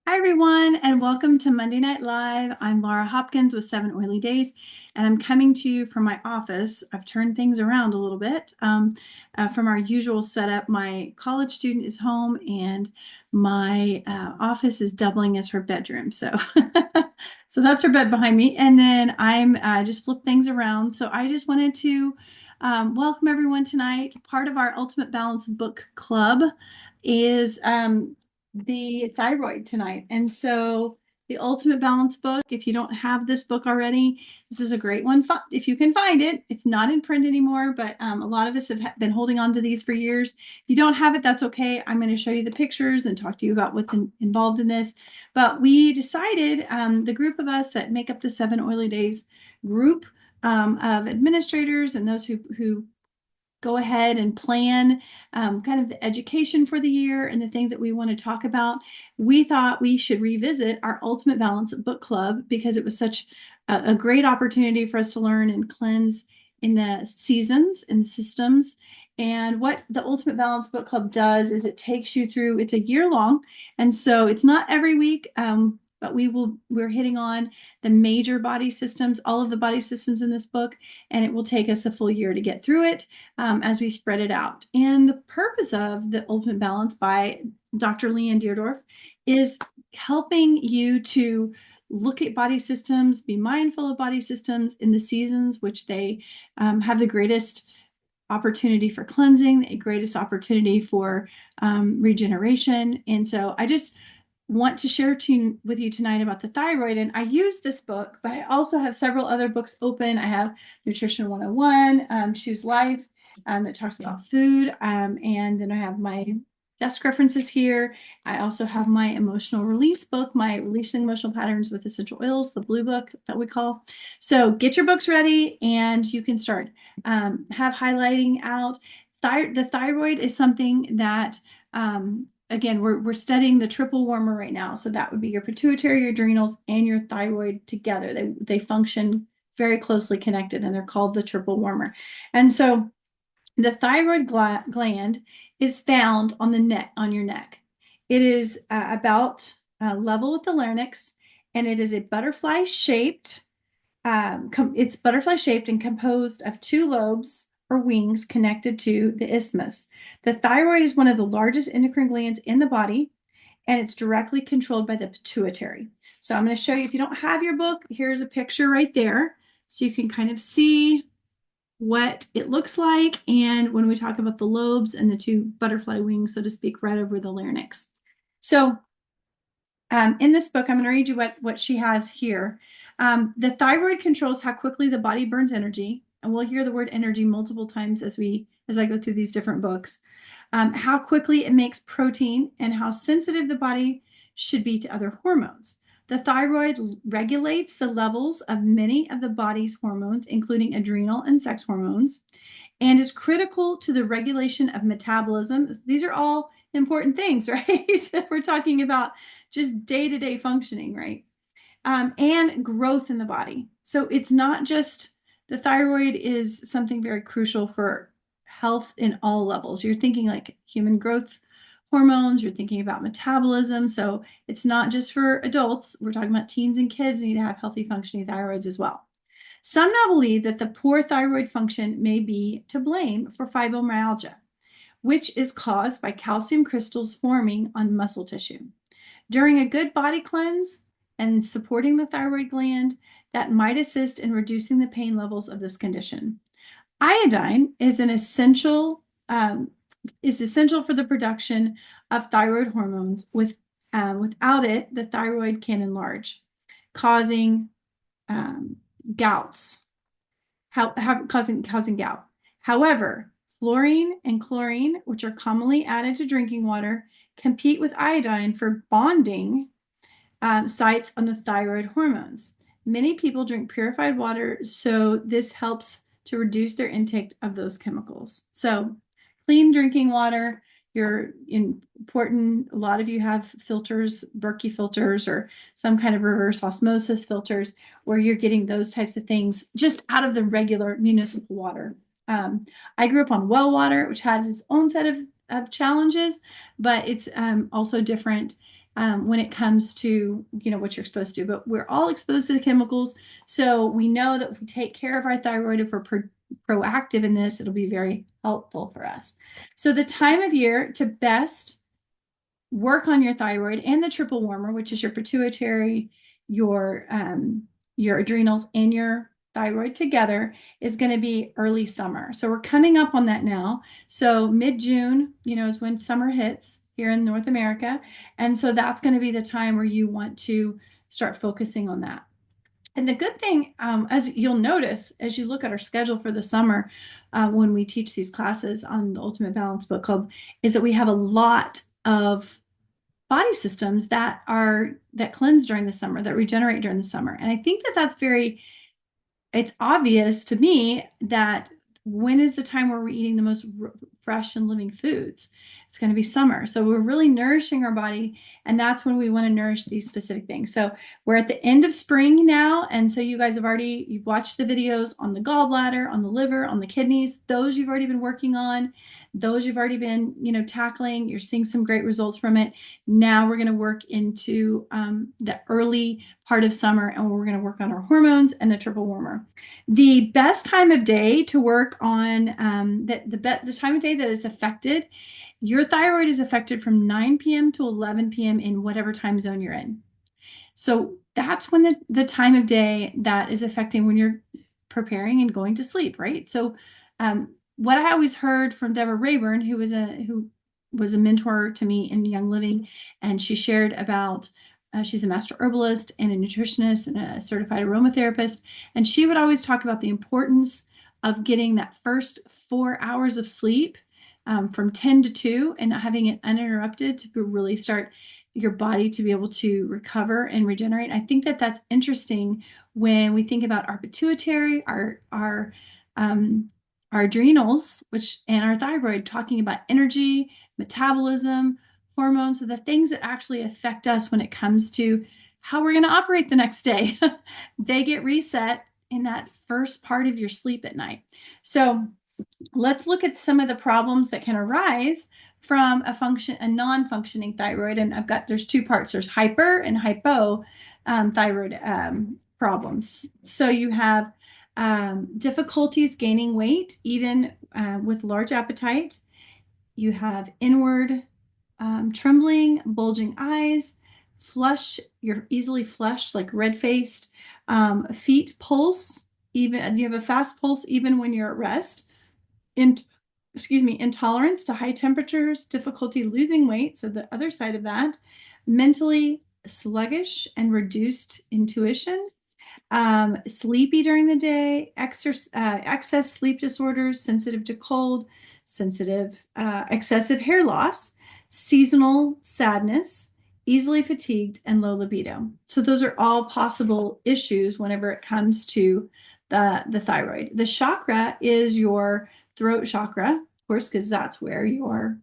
Hi, everyone, and welcome to Monday Night Live. I'm Laura Hopkins with 7 Oily Days, and I'm coming to you from my office. I've turned things around a little bit from our usual setup. My college student is home, and my office is doubling as her bedroom. So, so that's her bed behind me. And then I'm just flip things around. So I just wanted to welcome everyone tonight. Part of our Ultimate Balance Book Club is the thyroid tonight. And so the Ultimate Balance book, if you don't have this book already, this is a great one. If you can find it, it's not in print anymore, but a lot of us have been holding on to these for years. If you don't have it, that's okay. I'm going to show you the pictures and talk to you about what's involved in this. But we decided, the group of us that make up the 7 Oily Days group of administrators and those who go ahead and plan kind of the education for the year and the things that we want to talk about. We thought we should revisit our Ultimate Balance Book Club because it was such a great opportunity for us to learn and cleanse in the seasons and systems. And what the Ultimate Balance Book Club does is it takes you through, it's a year long. And so it's not every week, but we're hitting on the major body systems, all of the body systems in this book, and it will take us a full year to get through it as we spread it out. And the purpose of the Ultimate Balance by Dr. Leanne Deardorff is helping you to look at body systems, be mindful of body systems in the seasons, which they have the greatest opportunity for cleansing, the greatest opportunity for regeneration. And so I just want to share with you tonight about the thyroid. And I use this book, but I also have several other books open. I have Nutrition 101, Choose Life, that talks about food. And then I have my desk references here. I also have my emotional release book, my Releasing Emotional Patterns with Essential Oils, the blue book that we call. So get your books ready and you can start. Have highlighting out. The thyroid is something that again, we're studying the triple warmer right now. So that would be your pituitary, your adrenals, and your thyroid together. They function very closely connected, and they're called the triple warmer. And so the thyroid gland is found on the neck, on your neck. It is about level with the larynx, and it is a butterfly shaped. It's butterfly shaped and composed of two lobes or wings connected to the isthmus. The thyroid is one of the largest endocrine glands in the body, and it's directly controlled by the pituitary. So I'm going to show you, if you don't have your book, here's a picture right there. So you can kind of see what it looks like. And when we talk about the lobes and the two butterfly wings, so to speak, right over the larynx. So in this book, I'm going to read you what she has here. The thyroid controls how quickly the body burns energy, and we'll hear the word energy multiple times as I go through these different books. How quickly it makes protein, and how sensitive the body should be to other hormones. The thyroid regulates the levels of many of the body's hormones, including adrenal and sex hormones, and is critical to the regulation of metabolism. These are all important things, right? We're talking about just day-to-day functioning, right? And growth in the body. So it's not just the thyroid is something very crucial for health in all levels. You're thinking like human growth hormones, you're thinking about metabolism. So it's not just for adults. We're talking about teens and kids need to have healthy functioning thyroids as well. Some now believe that the poor thyroid function may be to blame for fibromyalgia, which is caused by calcium crystals forming on muscle tissue. During a good body cleanse and supporting the thyroid gland, that might assist in reducing the pain levels of this condition. Iodine is essential for the production of thyroid hormones. Without it, the thyroid can enlarge, causing gouts, causing gout. However, fluorine and chlorine, which are commonly added to drinking water, compete with iodine for bonding sites on the thyroid hormones. Many people drink purified water, so this helps to reduce their intake of those chemicals. So, clean drinking water. You're important. A lot of you have filters, Berkey filters, or some kind of reverse osmosis filters, where you're getting those types of things just out of the regular municipal water. I grew up on well water, which has its own set of challenges, but it's also different. when it comes to, what you're exposed to. But we're all exposed to the chemicals. So we know that if we take care of our thyroid, if we're proactive in this, it'll be very helpful for us. So the time of year to best work on your thyroid and the triple warmer, which is your pituitary, your adrenals, and your thyroid together, is going to be early summer. So we're coming up on that now. So mid-June, is when summer hits here in North America. And so that's going to be the time where you want to start focusing on that. And the good thing, as you'll notice, as you look at our schedule for the summer, when we teach these classes on the Ultimate Balance Book Club, is that we have a lot of body systems that cleanse during the summer, that regenerate during the summer. And I think that that's it's obvious to me that when is the time where we're eating the most fresh and living foods? It's going to be summer. So we're really nourishing our body, and that's when we want to nourish these specific things. So we're at the end of spring now, and so you guys you've watched the videos on the gallbladder, on the liver, on the kidneys. Those you've already been working on. Those you've already been, tackling. You're seeing some great results from it. Now we're going to work into the early part of summer, and we're going to work on our hormones and the triple warmer. The best time of day to work on the time of day that is affected, your thyroid is affected from 9 p.m. to 11 p.m. in whatever time zone you're in. So that's when the time of day that is affecting when you're preparing and going to sleep, right? So what I always heard from Deborah Rayburn, who was a mentor to me in Young Living, and she shared about she's a master herbalist and a nutritionist and a certified aromatherapist, and she would always talk about the importance of getting that first 4 hours of sleep from 10 to 2 and not having it uninterrupted to really start your body to be able to recover and regenerate. I think that that's interesting when we think about our pituitary, our adrenals, and our thyroid, talking about energy, metabolism, hormones, so the things that actually affect us when it comes to how we're going to operate the next day. They get reset in that first part of your sleep at night. So let's look at some of the problems that can arise from a non-functioning thyroid. And there's two parts. There's hyper and hypo thyroid problems. So you have difficulties gaining weight, even with large appetite. You have inward trembling, bulging eyes, you're easily flushed, like red-faced, feet pulse, even you have a fast pulse even when you're at rest. Intolerance to high temperatures, difficulty losing weight. So the other side of that, mentally sluggish and reduced intuition, sleepy during the day, excess sleep disorders, sensitive to cold, excessive hair loss, seasonal sadness, easily fatigued, and low libido. So those are all possible issues whenever it comes to the thyroid. The chakra is your throat chakra, of course, because that's where your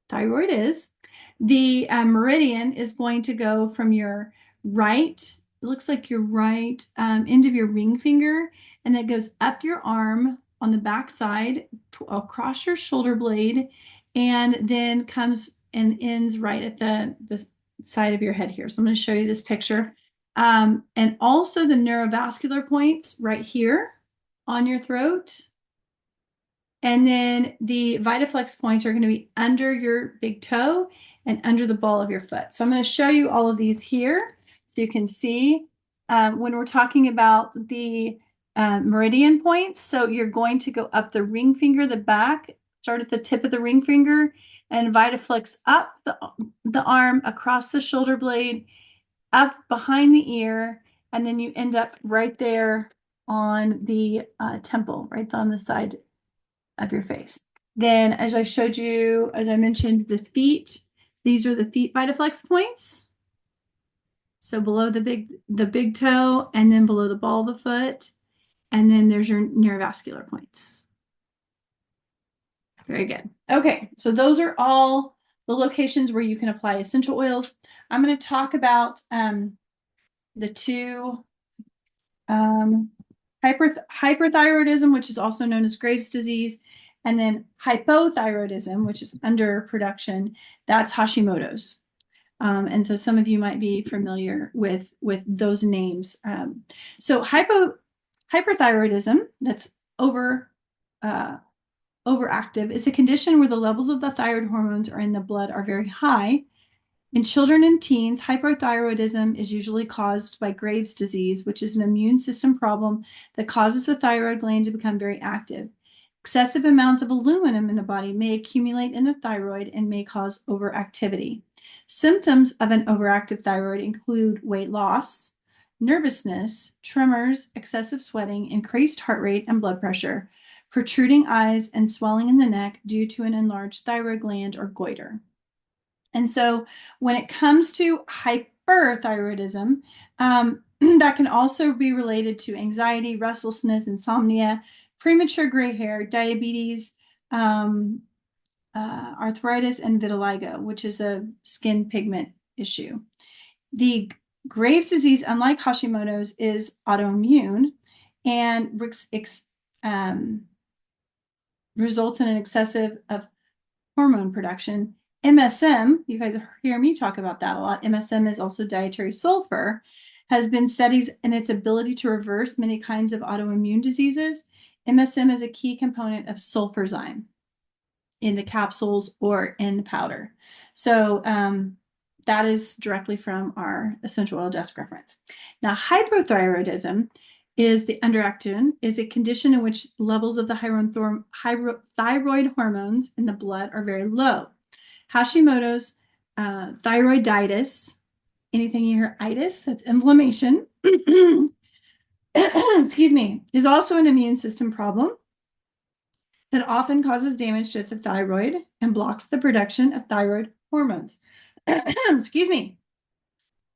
thyroid is. The meridian is going to go from your right, it looks like your right end of your ring finger, and that goes up your arm on the back side across your shoulder blade, and then comes and ends right at the side of your head here. So I'm going to show you this picture. And also the neurovascular points right here on your throat. And then the VitaFlex points are going to be under your big toe and under the ball of your foot. So I'm going to show you all of these here so you can see when we're talking about the meridian points. So you're going to go up the ring finger, the back, start at the tip of the ring finger, and VitaFlex up the arm, across the shoulder blade, up behind the ear, and then you end up right there on the temple, right on the side of your face. Then, as I showed you, as I mentioned, the feet, these are the feet VitaFlex points. So below the big toe, and then below the ball of the foot, and then there's your neurovascular points. Very good. Okay, so those are all the locations where you can apply essential oils. I'm going to talk about the two hyperthyroidism, which is also known as Graves' disease, and then hypothyroidism, which is underproduction. That's Hashimoto's. And so some of you might be familiar with those names. So hyperthyroidism, that's uh, overactive, is a condition where the levels of the thyroid hormones are in the blood are very high. In children and teens, hyperthyroidism is usually caused by Graves' disease, which is an immune system problem that causes the thyroid gland to become very active. Excessive amounts of aluminum in the body may accumulate in the thyroid and may cause overactivity. Symptoms of an overactive thyroid include weight loss, nervousness, tremors, excessive sweating, increased heart rate and blood pressure, protruding eyes, and swelling in the neck due to an enlarged thyroid gland or goiter. And so when it comes to hyperthyroidism, that can also be related to anxiety, restlessness, insomnia, premature gray hair, diabetes, arthritis, and vitiligo, which is a skin pigment issue. The Graves' disease, unlike Hashimoto's, is autoimmune and results in an excessive of hormone production. MSM, you guys hear me talk about that a lot. MSM is also dietary sulfur, has been studies in its ability to reverse many kinds of autoimmune diseases. MSM is a key component of sulfurzyme in the capsules or in the powder. So that is directly from our essential oil desk reference. Now, hypothyroidism is a condition in which levels of the thyroid hormones in the blood are very low. Hashimoto's, thyroiditis, anything you hear itis, that's inflammation, excuse me, is also an immune system problem that often causes damage to the thyroid and blocks the production of thyroid hormones. Excuse me.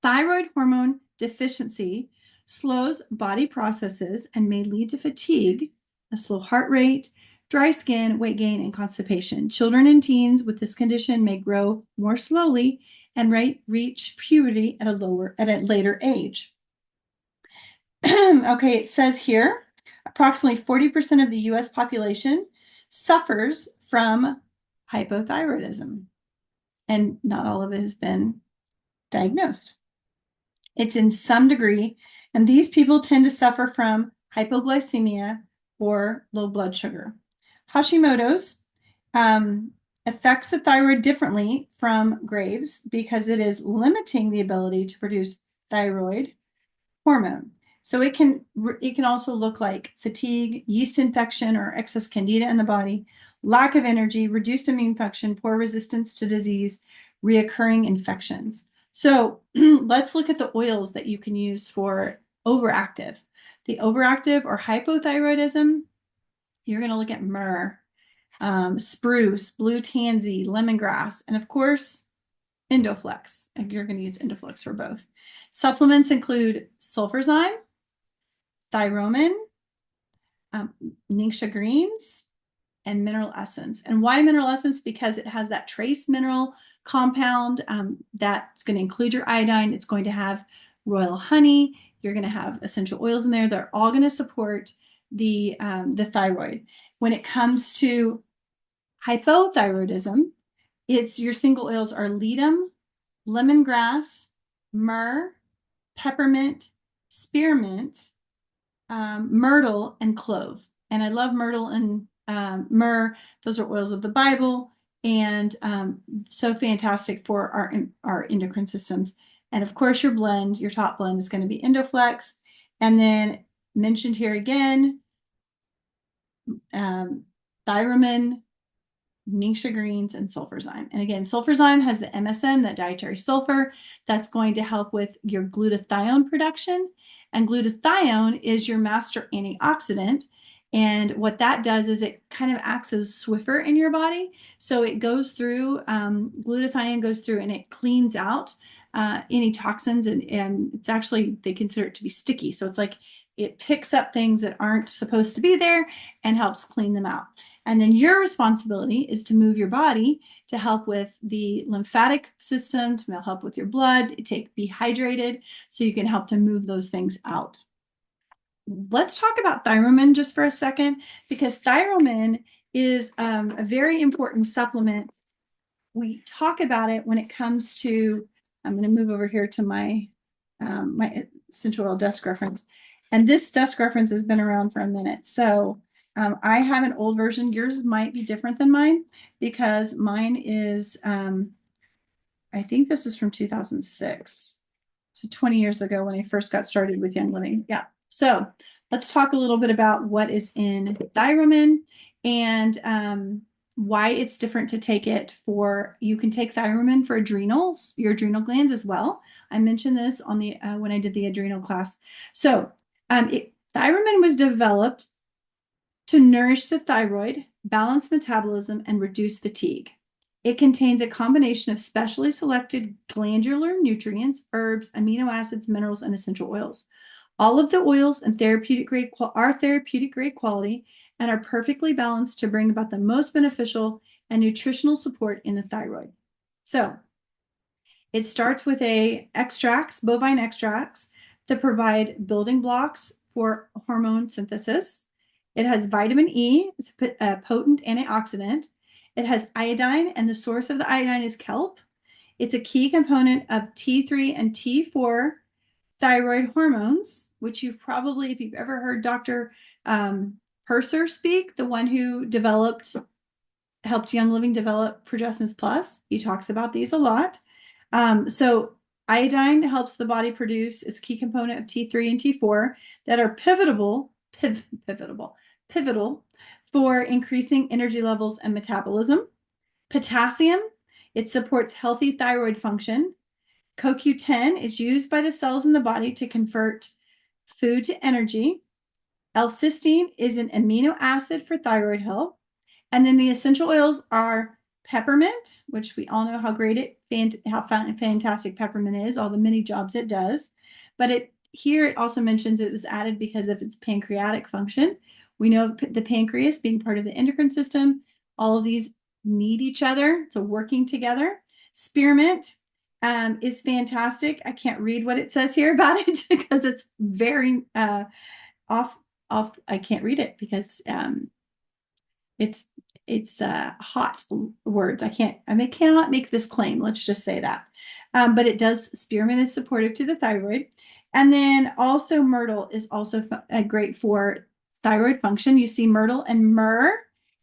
Thyroid hormone deficiency slows body processes and may lead to fatigue, a slow heart rate, dry skin, weight gain, and constipation. Children and teens with this condition may grow more slowly and reach puberty at a later age. Okay, it says here, approximately 40% of the US population suffers from hypothyroidism, and not all of it has been diagnosed. It's in some degree, and these people tend to suffer from hypoglycemia or low blood sugar. Hashimoto's affects the thyroid differently from Graves because it is limiting the ability to produce thyroid hormone. So it can also look like fatigue, yeast infection, or excess candida in the body, lack of energy, reduced immune function, poor resistance to disease, reoccurring infections. So let's look at the oils that you can use for overactive. The overactive or hypothyroidism, you're going to look at myrrh, spruce, blue tansy, lemongrass, and of course, Indoflex. You're going to use Indoflex for both. Supplements include sulfurzyme, Thyromin, Ningxia greens, and mineral essence. And why mineral essence? Because it has that trace mineral compound that's going to include your iodine. It's going to have royal honey. You're going to have essential oils in there. They're all going to support the thyroid. When it comes to hypothyroidism, your single oils are ledum, lemongrass, myrrh, peppermint, spearmint, myrtle, and clove. And I love myrtle and myrrh. Those are oils of the Bible, and so fantastic for our endocrine systems. And of course, your top blend is going to be Indoflex. And then mentioned here again, Thyromin, Ningxia greens, and sulfurzyme. And again, sulfurzyme has the MSM, that dietary sulfur, that's going to help with your glutathione production. And glutathione is your master antioxidant. And what that does is it kind of acts as Swiffer in your body. So it goes through, glutathione goes through and it cleans out any toxins. And it's actually, they consider it to be sticky. So it's like it picks up things that aren't supposed to be there and helps clean them out. And then your responsibility is to move your body to help with the lymphatic system, to help with your blood, be hydrated, so you can help to move those things out. Let's talk about Thyromin just for a second, because Thyromin is a very important supplement. We talk about it when it comes to I'm going to move over here to my my essential oil desk reference. And this desk reference has been around for a minute. So I have an old version. Yours might be different than mine because mine is, I think this is from 2006. So 20 years ago when I first got started with Young Living. Yeah. So let's talk a little bit about what is in Thyromin and why it's different to take it for, you can take Thyromin for adrenals, your adrenal glands as well. I mentioned this on the, when I did the adrenal class. So Thyromin was developed to nourish the thyroid, balance metabolism, and reduce fatigue. It contains a combination of specially selected glandular nutrients, herbs, amino acids, minerals, and essential oils. All of the oils and therapeutic grade are therapeutic grade quality and are perfectly balanced to bring about the most beneficial and nutritional support in the thyroid. So it starts with bovine extracts that provide building blocks for hormone synthesis. It has vitamin E, it's a potent antioxidant. It has iodine, and the source of the iodine is kelp. It's a key component of T3 and T4 thyroid hormones, which you've probably, if you've ever heard Dr. Purser speak, the one who helped Young Living develop Progestins Plus, he talks about these a lot. So iodine helps the body produce its key component of T3 and T4 that are pivotal for increasing energy levels and metabolism. Potassium, it supports healthy thyroid function. CoQ10 is used by the cells in the body to convert food to energy. L-cysteine is an amino acid for thyroid health. And then the essential oils are peppermint, which we all know how great how fantastic peppermint is, all the many jobs it does. But here it also mentions it was added because of its pancreatic function. We know the pancreas being part of the endocrine system, all of these need each other, so working together. Spearmint is fantastic. I can't read what it says here about it because it's very off. I can't read it because it's hot words. I cannot make this claim. Let's just say that. But it does, spearmint is supportive to the thyroid. And then also myrtle is also great for thyroid function. You see myrtle and myrrh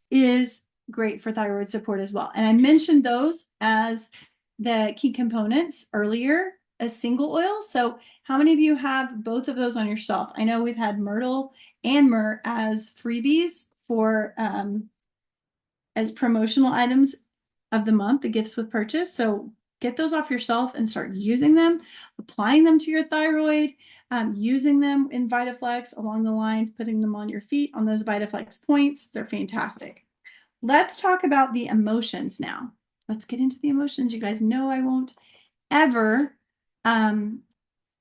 is great for thyroid support as well. And I mentioned those as the key components earlier as single oil. So how many of you have both of those on your shelf? I know we've had myrtle and myrrh as freebies for as promotional items of the month, the gifts with purchase. So get those off your shelf and start using them, applying them to your thyroid, using them in VitaFlex along the lines, putting them on your feet on those VitaFlex points. They're fantastic. Let's talk about the emotions now. Let's get into the emotions. You guys know I won't ever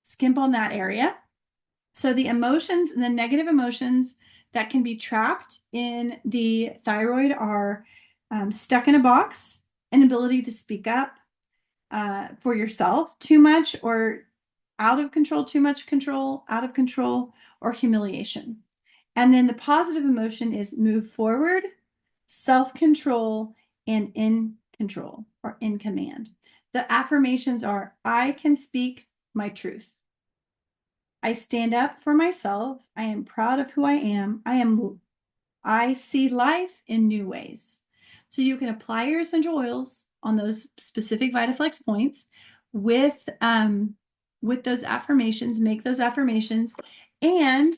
skimp on that area. So the emotions and the negative emotions that can be trapped in the thyroid are stuck in a box, inability to speak up for yourself, too much or out of control, too much control, out of control, or humiliation. And then the positive emotion is move forward, self-control, and in control or in command. The affirmations are, I can speak my truth. I stand up for myself. I am proud of who I am. I see life in new ways. So you can apply your essential oils on those specific VitaFlex points with those affirmations, make those affirmations. And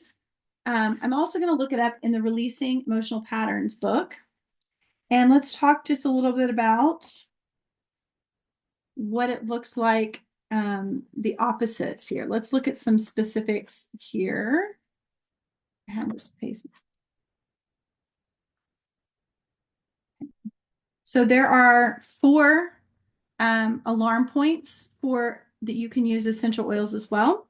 I'm also going to look it up in the Releasing Emotional Patterns book. And let's talk just a little bit about what it looks like, the opposites here. Let's look at some specifics here. I have this paste. So there are 4 alarm points that you can use essential oils as well.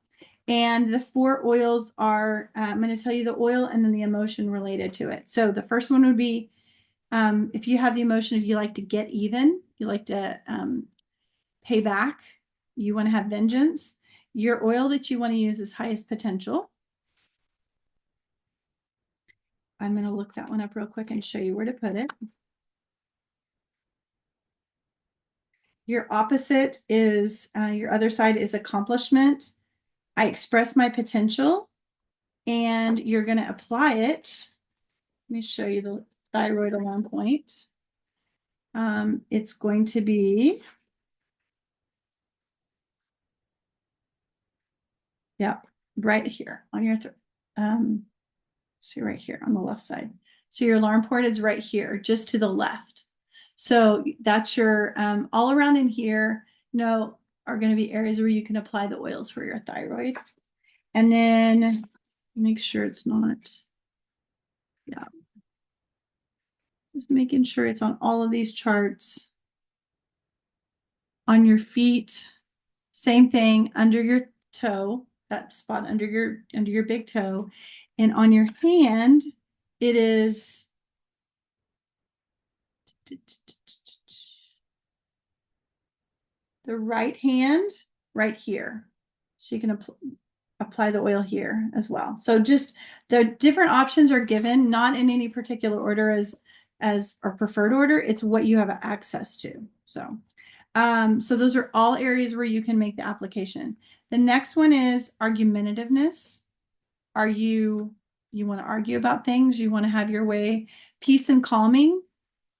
And the 4 oils are, I'm going to tell you the oil and then the emotion related to it. So the first one would be, if you have the emotion of you like to get even, you like to pay back, you want to have vengeance, your oil that you want to use is highest potential. I'm going to look that one up real quick and show you where to put it. Your opposite is your other side is accomplishment. I express my potential, and you're going to apply it. Let me show you the thyroid alarm point. It's going to be, yeah, right here on your see right here on the left side. So your alarm port is right here, just to the left. So that's your all around in here, are going to be areas where you can apply the oils for your thyroid. And then make sure it's not, yeah, just making sure it's on all of these charts. On your feet, same thing, under your toe, that spot under your big toe. And on your hand, it is the right hand right here. So you can apply the oil here as well. So just the different options are given, not in any particular order as our preferred order. It's what you have access to. So those are all areas where you can make the application. The next one is argumentativeness. You want to argue about things? You want to have your way? Peace and calming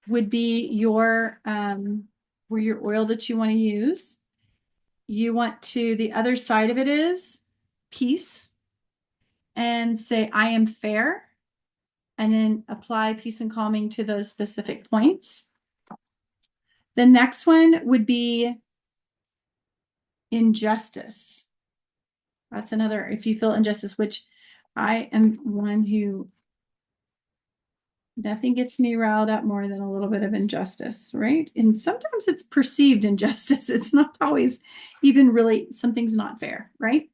would be your oil that you want to use. You want to, the other side of it is peace, and say, I am fair, and then apply peace and calming to those specific points. The next one would be injustice. That's another, if you feel injustice, which I am one who nothing gets me riled up more than a little bit of injustice, right? And sometimes it's perceived injustice. It's not always even really, something's not fair, right?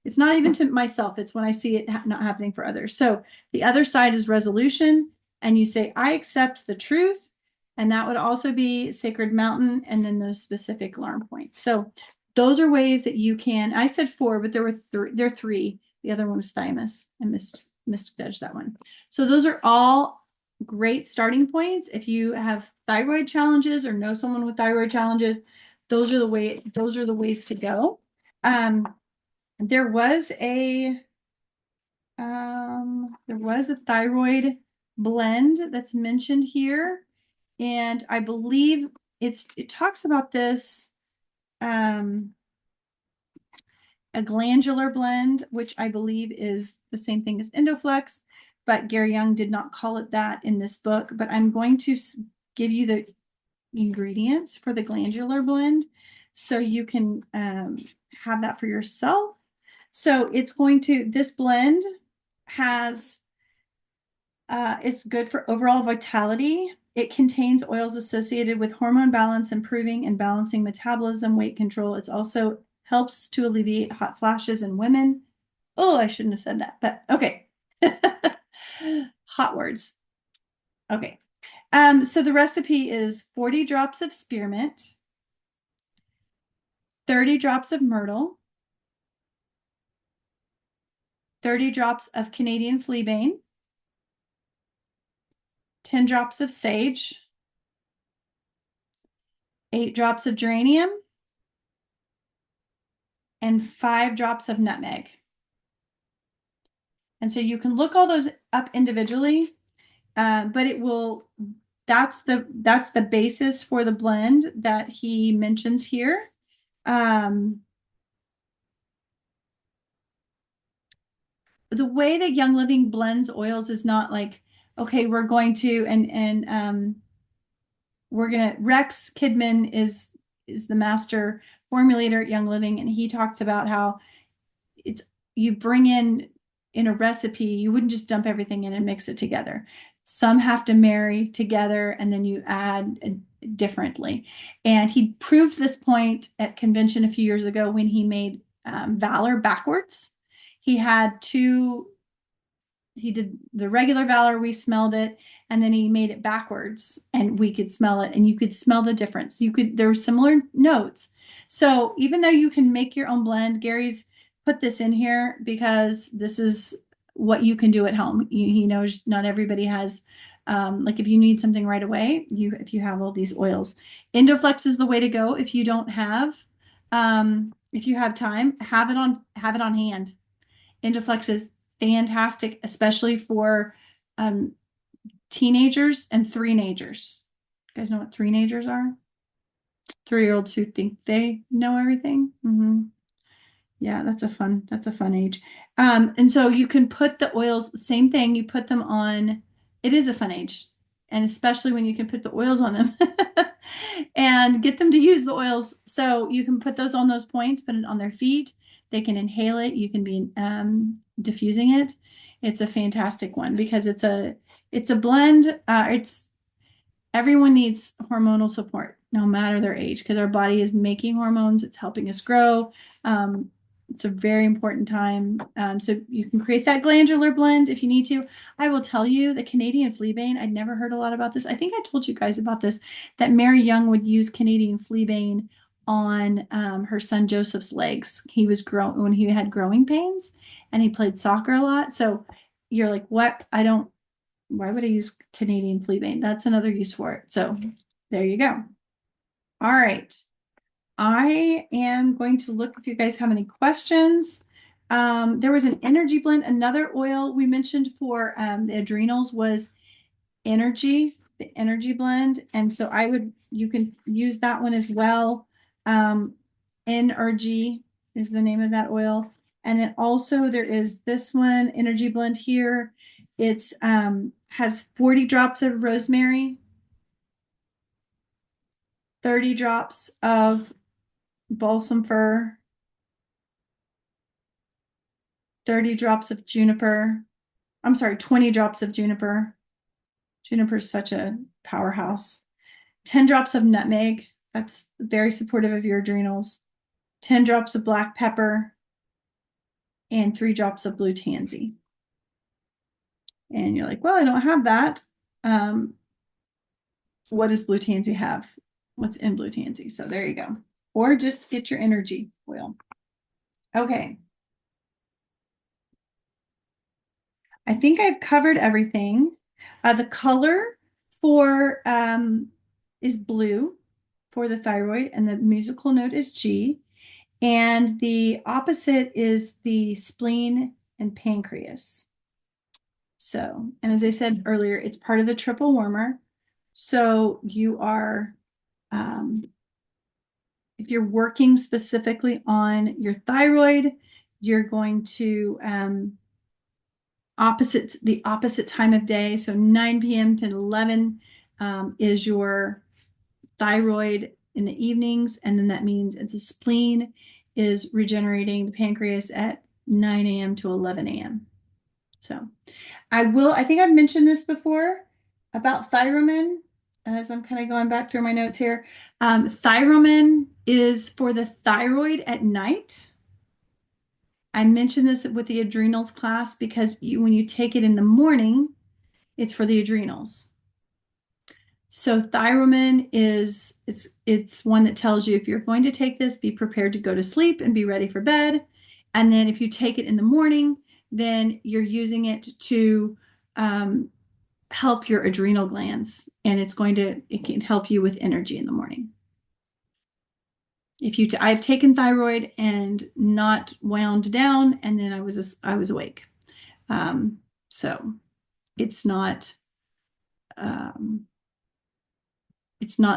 It's not even to myself. It's when I see it not happening for others. So the other side is resolution, and you say, I accept the truth. And that would also be Sacred Mountain, and then those specific alarm points. So those are ways that you can, I said 4, but there are 3. The other one was thymus. I misjudged that one. So those are all great starting points. If you have thyroid challenges or know someone with thyroid challenges, those are the ways to go. There was a thyroid blend that's mentioned here, and I believe it talks about this a glandular blend, which I believe is the same thing as Endoflex, but Gary Young did not call it that in this book. But I'm going to give you the ingredients for the glandular blend so you can have that for yourself. So this blend is good for overall vitality. It contains oils associated with hormone balance, improving and balancing metabolism, weight control. It's also helps to alleviate hot flashes in women. Oh, I shouldn't have said that, but okay. Hot words. Okay. So the recipe is 40 drops of spearmint, 30 drops of myrtle, 30 drops of Canadian fleabane, 10 drops of sage, 8 drops of geranium, and 5 drops of nutmeg. And so you can look all those up individually, but that's the basis for the blend that he mentions here. The way that Young Living blends oils is not like, okay, we're going to, Rex Kidman is the master formulator at Young Living, and he talks about how you bring in a recipe, you wouldn't just dump everything in and mix it together. Some have to marry together, and then you add differently. And he proved this point at convention a few years ago when he made Valor backwards. He did the regular Valor, we smelled it, and then he made it backwards, and we could smell it, and you could smell the difference. There were similar notes. So even though you can make your own blend, Gary's put this in here because this is what you can do at home. He knows not everybody has Like if you need something right away, if you have all these oils, Endoflex is the way to go. If you don't have, if you have time, have it on hand. Endoflex is fantastic, especially for um, teenagers and three-nagers. You guys know what three-nagers are? 3-year-olds who think they know everything. Yeah, that's a fun age. And so you can put the oils, same thing, you put them on, it is a fun age. And especially when you can put the oils on them and get them to use the oils. So you can put those on those points, put it on their feet. They can inhale it. You can be diffusing it. It's a fantastic one because it's a blend. It's Everyone needs hormonal support, no matter their age, because our body is making hormones. It's helping us grow. Um, it's a very important time. So you can create that glandular blend if you need to. I will tell you the Canadian fleabane, I'd never heard a lot about this. I think I told you guys about this, that Mary Young would use Canadian fleabane on her son Joseph's legs. He was when he had growing pains and he played soccer a lot. So you're like, what? Why would I use Canadian fleabane? That's another use for it. So there you go. All right. I am going to look if you guys have any questions. There was an energy blend. Another oil we mentioned for the adrenals was the energy blend. And so you can use that one as well. NRG is the name of that oil. And then also there is this one, energy blend here. It's has 40 drops of rosemary, 30 drops of balsam fir, 30 drops of juniper. I'm sorry, 20 drops of juniper. Juniper is such a powerhouse. 10 drops of nutmeg. That's very supportive of your adrenals. 10 drops of black pepper and 3 drops of blue tansy. And you're like, well, I don't have that. What does blue tansy have? What's in blue tansy? So there you go. Or just get your energy oil. Okay. I think I've covered everything. The color for is blue for the thyroid, and the musical note is G. And the opposite is the spleen and pancreas. So, and as I said earlier, it's part of the triple warmer. So you are, if you're working specifically on your thyroid, you're going to the opposite time of day. So 9 p.m. to 11 is your thyroid in the evenings. And then that means the spleen is regenerating the pancreas at 9 a.m. to 11 a.m. So I think I've mentioned this before about Thyromin, as I'm kind of going back through my notes here. Thyromin is for the thyroid at night. I mentioned this with the adrenals class because when you take it in the morning, it's for the adrenals. So Thyromin it's one that tells you if you're going to take this, be prepared to go to sleep and be ready for bed. And then if you take it in the morning, then you're using it to help your adrenal glands, and it can help you with energy in the morning. I've taken thyroid and not wound down, and then I was awake. So it's not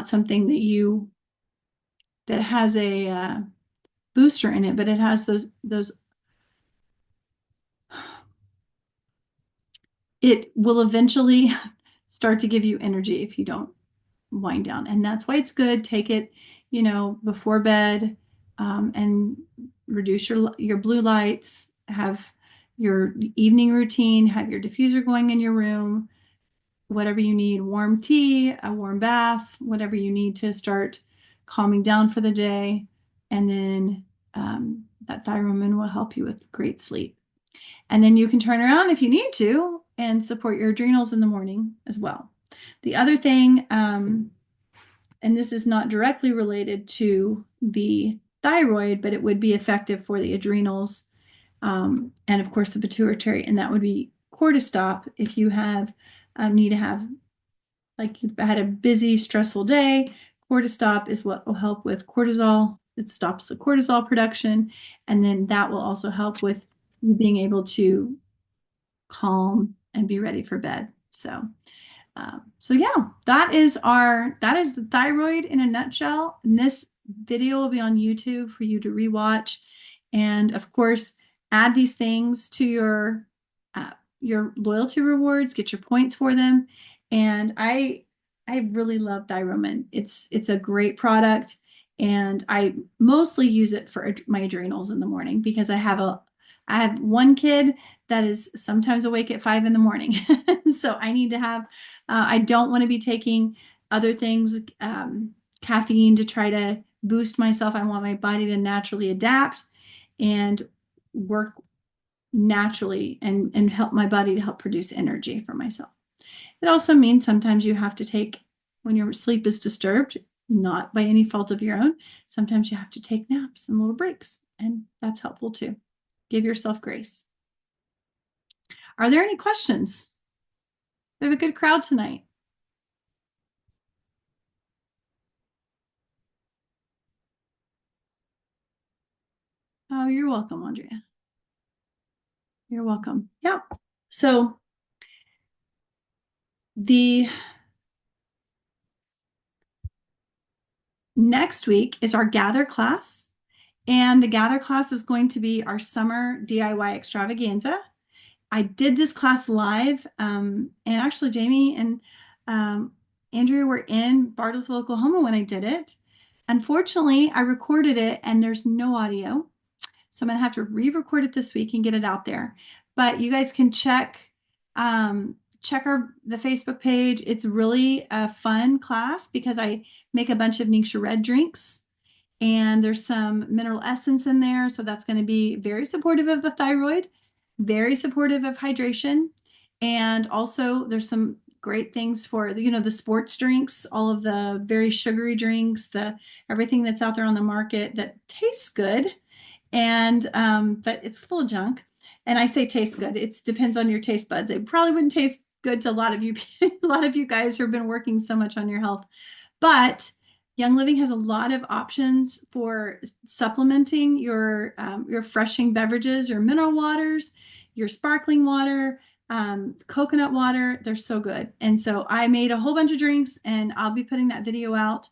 something that has a booster in it, but it has those. It will eventually start to give you energy if you don't wind down, and that's why it's good. Take it, before bed, and reduce your blue lights. Have your evening routine. Have your diffuser going in your room. Whatever you need, warm tea, a warm bath, whatever you need to start calming down for the day, and then that Thyromin will help you with great sleep. And then you can turn around if you need to and support your adrenals in the morning as well. The other thing, and this is not directly related to the thyroid, but it would be effective for the adrenals, and of course the pituitary, and that would be cortisol if you have need to have, like you've had a busy, stressful day, cortisol is what will help with cortisol. It stops the cortisol production, and then that will also help with you being able to calm and be ready for bed. So yeah, that is the thyroid in a nutshell. And this video will be on YouTube for you to rewatch, and of course, add these things to uh, your loyalty rewards. Get your points for them, and I really love Thyromin. It's a great product, and I mostly use it for my adrenals in the morning because I have one kid that is sometimes awake at 5 in the morning, so I need to have I don't want to be taking other things, caffeine to try to boost myself. I want my body to naturally adapt and work naturally and help my body to help produce energy for myself. It also means sometimes you have to take, when your sleep is disturbed, not by any fault of your own, sometimes you have to take naps and little breaks, and that's helpful too. Give yourself grace. Are there any questions? We have a good crowd tonight. Oh, you're welcome, Andrea. You're welcome. Yeah. So the next week is our gather class, and the gather class is going to be our summer DIY extravaganza. I did this class live, and actually Jamie and Andrea were in Bartlesville, Oklahoma when I did it. Unfortunately, I recorded it and there's no audio. So I'm going to have to re-record it this week and get it out there. But you guys can check the Facebook page. It's really a fun class because I make a bunch of Ningxia Red drinks, and there's some mineral essence in there. So that's going to be very supportive of the thyroid, very supportive of hydration. And also there's some great things for, the sports drinks, all of the very sugary drinks, everything that's out there on the market that tastes good. And but it's full of junk. And I say tastes good. It depends on your taste buds. It probably wouldn't taste good to a lot of you, a lot of you guys who have been working so much on your health. But Young Living has a lot of options for supplementing your refreshing beverages, your mineral waters, your sparkling water, coconut water. They're so good. And so I made a whole bunch of drinks, and I'll be putting that video out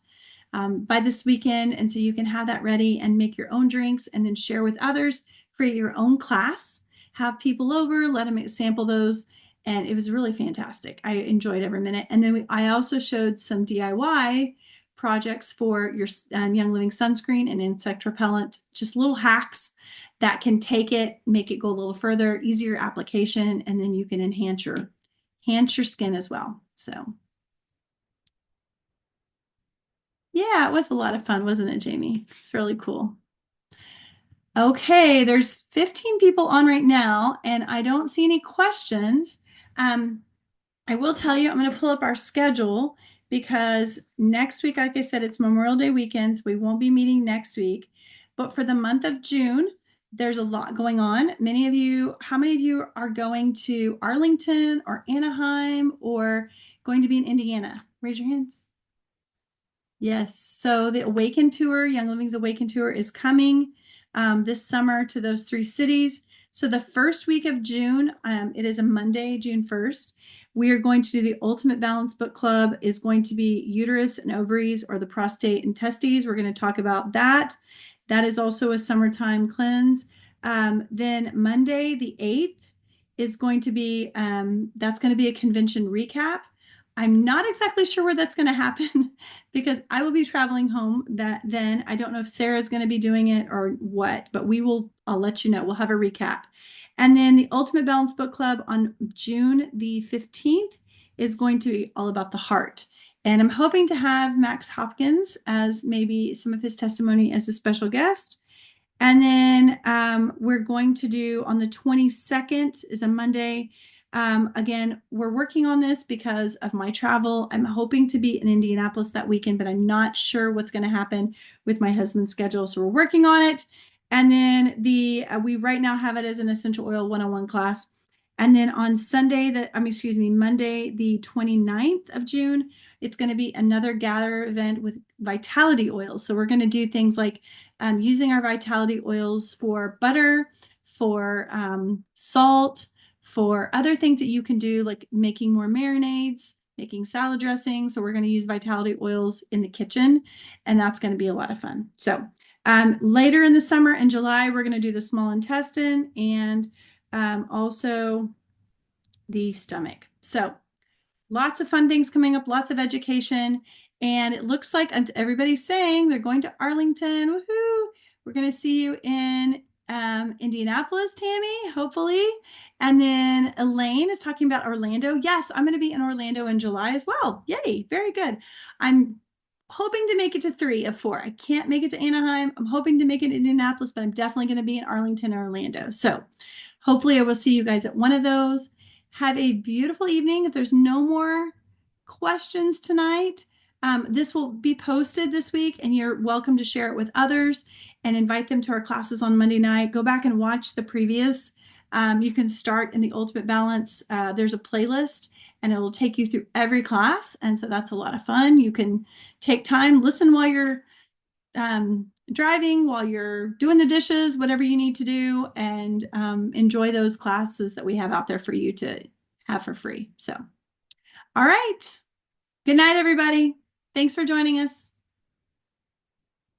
by this weekend. And so you can have that ready and make your own drinks and then share with others, create your own class, have people over, let them sample those. And it was really fantastic. I enjoyed every minute. And then I also showed some DIY projects for your Young Living sunscreen and insect repellent, just little hacks that can take it, make it go a little further, easier application, and then you can enhance your skin as well. So yeah, it was a lot of fun, wasn't it, Jamie? It's really cool. Okay, there's 15 people on right now, and I don't see any questions. I will tell you, I'm going to pull up our schedule because next week, like I said, it's Memorial Day weekends. We won't be meeting next week. But for the month of June, there's a lot going on. How many of you are going to Arlington or Anaheim or going to be in Indiana? Raise your hands. Yes. So the Awaken Tour, Young Living's Awaken Tour, is coming this summer to those 3 cities. So the first week of June, it is a Monday, June 1st. We are going to do the Ultimate Balance Book Club, is going to be uterus and ovaries, or the prostate and testes. We're going to talk about that. That is also a summertime cleanse. Then Monday, the 8th, is going to be, that's going to be a convention recap. I'm not exactly sure where that's going to happen because I will be traveling home then. I don't know if Sarah's going to be doing it or what, but I'll let you know. We'll have a recap. And then the Ultimate Balance Book Club on June the 15th is going to be all about the heart. And I'm hoping to have Max Hopkins as maybe some of his testimony as a special guest. And then we're going to do on the 22nd is a Monday. Again, we're working on this because of my travel. I'm hoping to be in Indianapolis that weekend, but I'm not sure what's going to happen with my husband's schedule. So we're working on it. And then we right now have it as an essential oil 101 class. And then on Monday, the 29th of June, it's going to be another gather event with vitality oils. So we're going to do things like using our vitality oils for butter, for salt, for other things that you can do, like making more marinades, making salad dressing. So we're going to use vitality oils in the kitchen, and that's going to be a lot of fun. So later in the summer in July, we're going to do the small intestine and also the stomach. So lots of fun things coming up, lots of education. And it looks like everybody's saying they're going to Arlington. Woohoo! We're going to see you in Indianapolis, Tammy, hopefully. And then Elaine is talking about Orlando. Yes, I'm going to be in Orlando in July as well. Yay, very good. I'm hoping to make it to 3 of 4. I can't make it to Anaheim. I'm hoping to make it to Indianapolis, but I'm definitely going to be in Arlington or Orlando. So hopefully I will see you guys at one of those. Have a beautiful evening. If there's no more questions tonight, this will be posted this week, and you're welcome to share it with others and invite them to our classes on Monday night. Go back and watch the previous. You can start in the Ultimate Balance. There's a playlist, and it'll take you through every class. And so that's a lot of fun. You can take time, listen while you're driving, while you're doing the dishes, whatever you need to do, and enjoy those classes that we have out there for you to have for free. So, all right. Good night, everybody. Thanks for joining us.